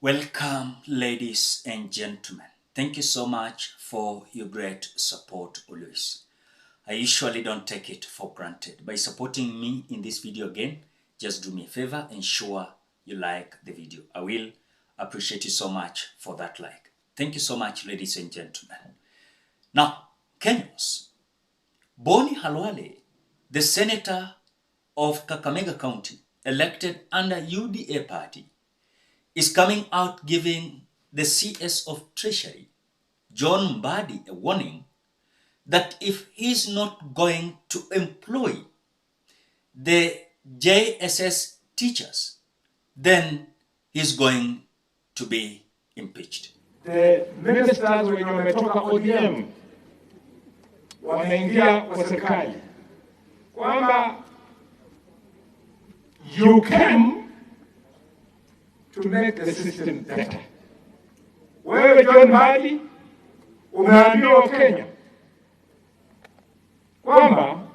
Welcome, ladies and gentlemen. Thank you so much for your great support always. I usually don't take it for granted. By supporting me in this video again, just do me a favor, ensure you like the video. I will appreciate you so much for that like. Thank you so much, ladies and gentlemen. Now, Kenyans, Bonny Khalwale, the senator of Kakamega County, elected under UDA party, is coming out giving the CS of Treasury, John Mbadi, a warning that if he's not going to employ the JSS teachers, then he's going to be impeached. The ministers wenye wametoka ODM wameingia kwa serikali kwamba you came to make the system better. Wewe John Mbadi umeambiwa Kenya kwamba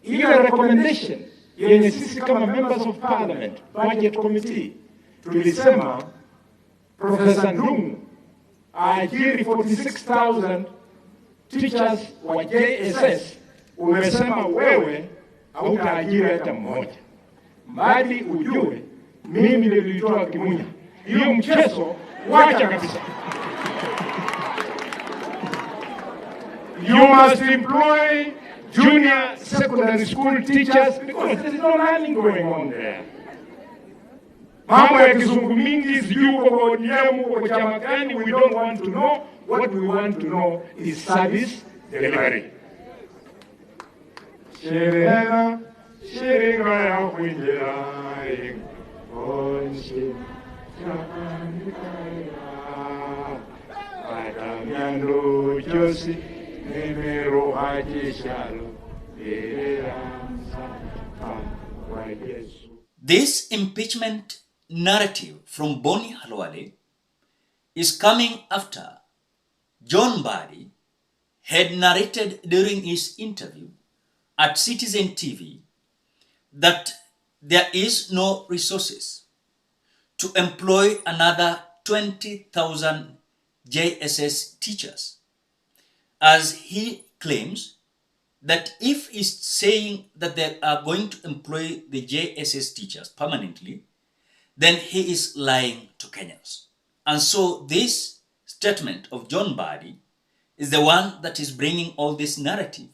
ile recommendation yenye sisi kama members of parliament budget committee tulisema Professor Ndungu ajiri 46,000 teachers wa JSS, umesema wewe hautaajiri hata mmoja. Mbadi ujue mimi nilitoa Kimunya. Hiyo mchezo wacha kabisa. You must employ junior secondary school teachers because there is no learning going on there. Mambo ya kizungu mingi sijui kwa ODM kwa chama gani, we don't want to know. What we want to know is service delivery. Sherena, sheringa ya kuinjira onshi chakanikaya adamiando josi nemero hajishalo kwa Yesu. This impeachment narrative from Bonny Khalwale is coming after John Mbadi had narrated during his interview at Citizen TV that there is no resources to employ another 20,000 JSS teachers, as he claims that if he's saying that they are going to employ the JSS teachers permanently, then he is lying to Kenyans. And so this statement of John Mbadi is the one that is bringing all this narrative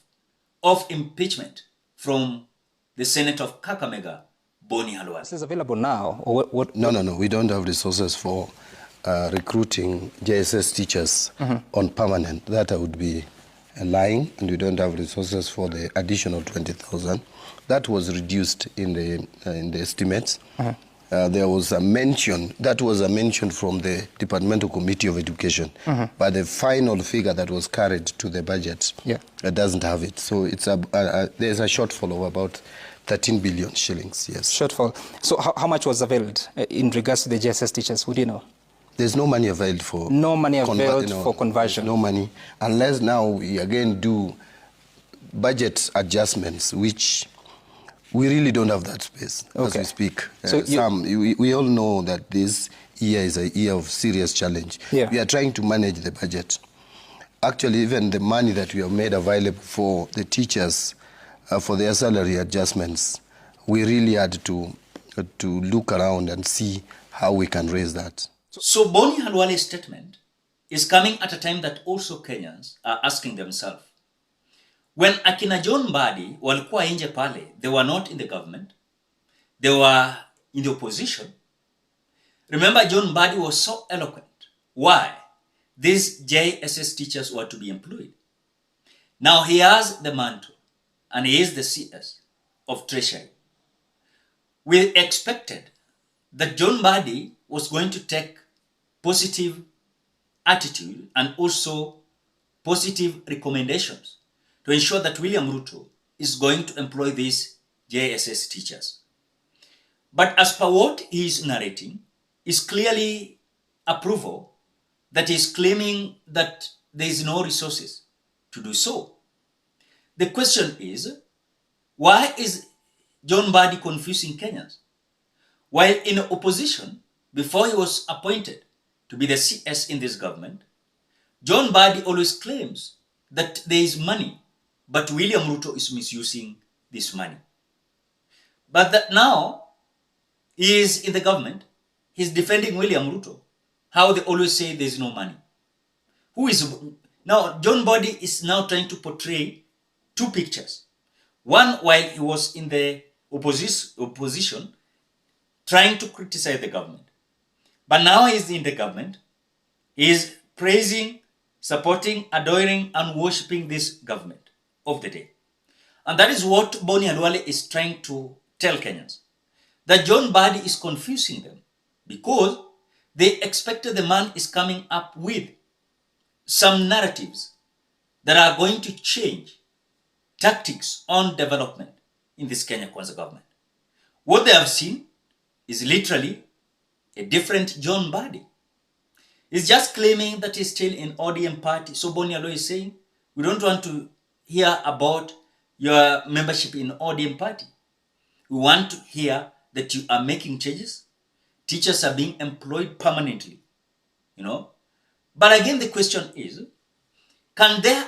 of impeachment from the Senate of Kakamega, Bonny Khalwale. Is this available now? Or what? No. We don't have resources for recruiting JSS teachers on permanent. That would be lying, and we don't have resources for the additional 20,000. That was reduced in the estimates. There was a mention, from the Departmental Committee of Education, but the final figure that was carried to the budget doesn't have it. So it's there's a shortfall of about 13 billion shillings, yes. Shortfall. So how much was availed in regards to the JSS teachers? Would you know? There's no money availed for... No money availed for conversion? No money, unless now we again do budget adjustments, which we really don't have that space as we speak. So we all know that this year is a year of serious challenge. We are trying to manage the budget. Actually, even the money that we have made available for the teachers for their salary adjustments, we really had to look around and see how we can raise that. So Bonny Khalwale's statement is coming at a time that also Kenyans are asking themselves, when akina John Mbadi walikuwa nje pale, they were not in the government, they were in the opposition. Remember, John Mbadi was so eloquent why these JSS teachers were to be employed. Now he has the mantle and he is the CS of Treasury. We expected that John Mbadi was going to take positive attitude and also positive recommendations to ensure that William Ruto is going to employ these JSS teachers. But as per what he is narrating, is clearly approval that is claiming that there is no resources to do so. The question is, why is John Mbadi confusing Kenyans? While in opposition, before he was appointed to be the CS in this government, John Mbadi always claims that there is money, but William Ruto is misusing this money. But that now he is in the government, he's defending William Ruto. How they always say there's no money. Now John Mbadi is now trying to portray two pictures. One, while he was in the opposition, trying to criticize the government. But now he's in the government, he is praising, supporting, adoring, and worshipping this government of the day. And that is what Bonny and Khalwale is trying to tell Kenyans. That John Mbadi is confusing them because they expected the man is coming up with some narratives that are going to change tactics on development in this Kenya Kwanza government. What they have seen is literally a different John Mbadi. He's just claiming that he's still in ODM party. So Bonny and Khalwale is saying, we don't want to hear about your membership in ODM party. We want to hear that you are making changes. Teachers are being employed permanently, But again, the question is, can there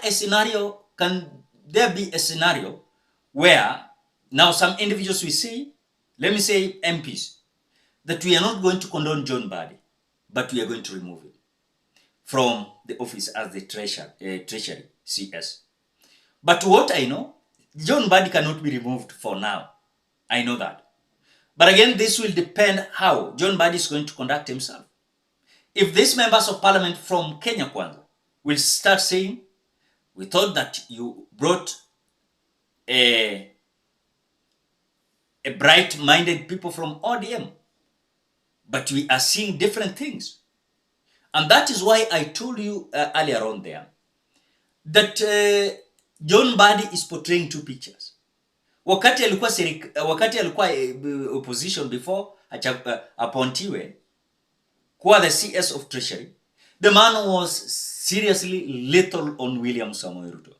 be a scenario where now some individuals will say, let me say MPs, that we are not going to condone John Mbadi, but we are going to remove him from the office as the treasury CS. But what I know, John Mbadi cannot be removed for now. I know that. But again, this will depend how John Mbadi is going to conduct himself. If these members of parliament from Kenya Kwanza will start saying, we thought that you brought a bright-minded people from ODM, but we are seeing different things. And that is why I told you earlier on there that John Mbadi is portraying two pictures. Wakati alikuwa opposition before appointiwe kuwa the CS of Treasury, the man was seriously lethal on William Samoei Ruto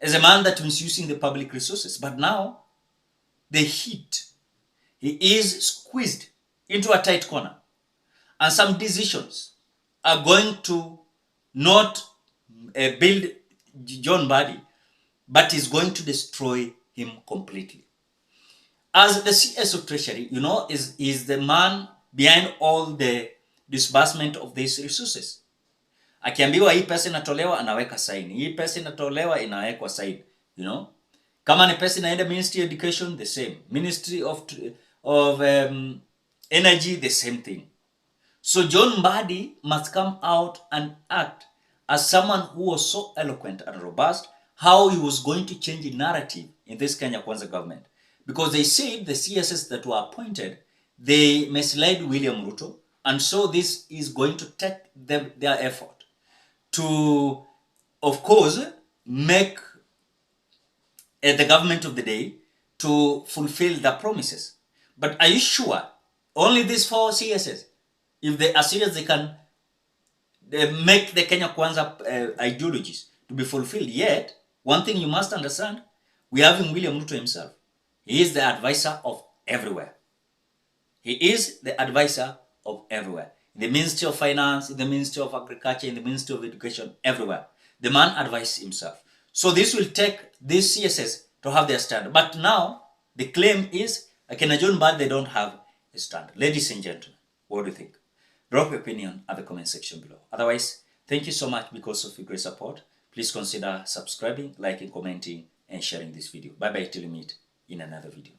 as a man that was using the public resources. But now, the heat, he is squeezed into a tight corner. And some decisions are going to not build John Mbadi, but is going to destroy him completely. As the CS of Treasury, is the man behind all the disbursement of these resources. Akiambiwa hii pesa inatolewa anaweka sign. Hii pesa inatolewa inawekwa sign, Kama ni pesa inaenda Ministry of Education, the same. Ministry of Energy, the same thing. So John Mbadi must come out and act as someone who was so eloquent and robust, how he was going to change the narrative in this Kenya Kwanza government. Because they said the CSS that were appointed, they misled William Ruto, and so this is going to take their effort to, of course, make the government of the day to fulfill the promises. But are you sure only these 4 CSS, if they are serious, they can make the Kenya Kwanza ideologies to be fulfilled? Yet, one thing you must understand, we have William Ruto himself. He is the advisor of everywhere. He is the advisor of everywhere. In the Ministry of Finance, in the Ministry of Agriculture, in the Ministry of Education, everywhere. The man advises himself. So this will take these CSS to have their stand. But now, the claim is, Kenya John Mbadi, they don't have a stand. Ladies and gentlemen, what do you think? Drop your opinion at the comment section below. Otherwise, thank you so much because of your great support. Please consider subscribing, liking, commenting, and sharing this video. Bye-bye till we meet in another video.